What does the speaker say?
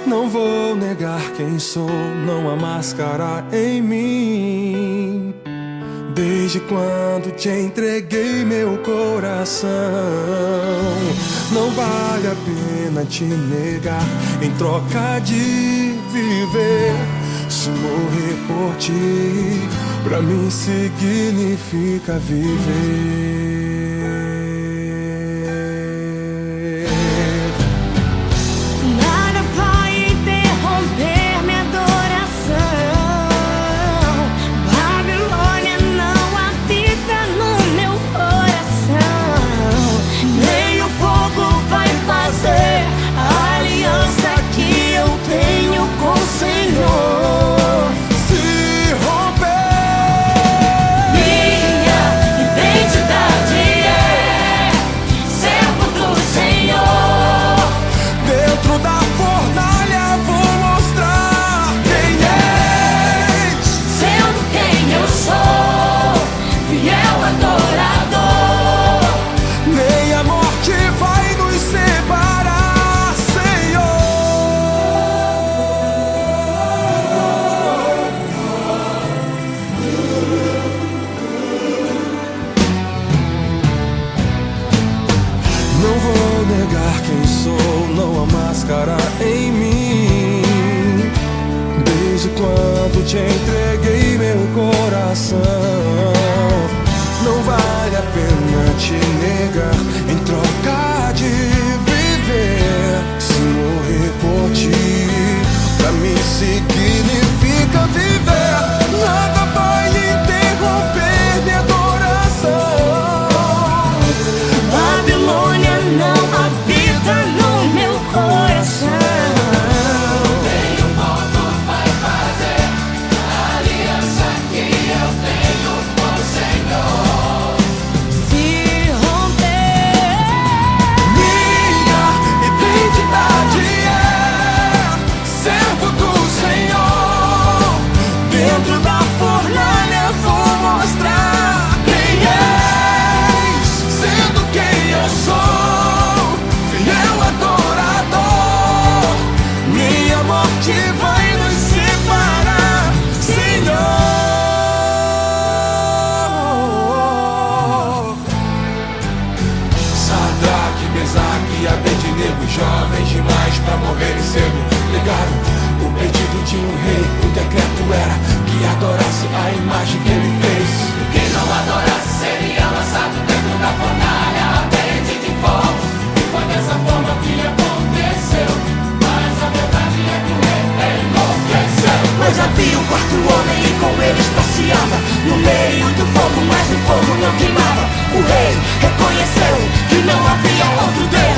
Não vou negar quem sou, não há máscara em mim. Desde quando te entreguei meu coração, não vale a pena te negar em troca de viver. Se morrer por ti, pra mim significa viver. Nada vai interromper minha adoração. Babilônia não habita no meu coração. Nem o fogo vai fazer a aliança que eu tenho com o Senhor. Não vou negar quem sou, não há máscara em mim. Desde quando te entreguei meu coração, não vale a pena te negar em troca de viver. Se morrer por ti, pra mim significa viver. Nada vai interromper minha adoração. Babilônia não habita no meu coração. Nem o fogo vai fazer a aliança que eu tenho com o Senhor. Se romper, Minha identidade é servo do Senhor. Dentro da fornalha vou mostrar quem és, sendo quem eu sou, fiel adorador. Minha morte vai nos separar, Senhor. Sadraque, Mesaque e Abednego, jovens demais pra morrerem cedo, ligaram o pedido de um rei. O decreto era que adorasse a imagem que ele fez. Quem não adorasse seria lançado dentro da fornalha ardente de fogo. E foi dessa forma que aconteceu. Mas a verdade é que o rei enlouqueceu. mas havia um quarto homem e com ele passeava no meio do fogo, mas o fogo não queimava. O rei reconheceu que não havia outro Deus.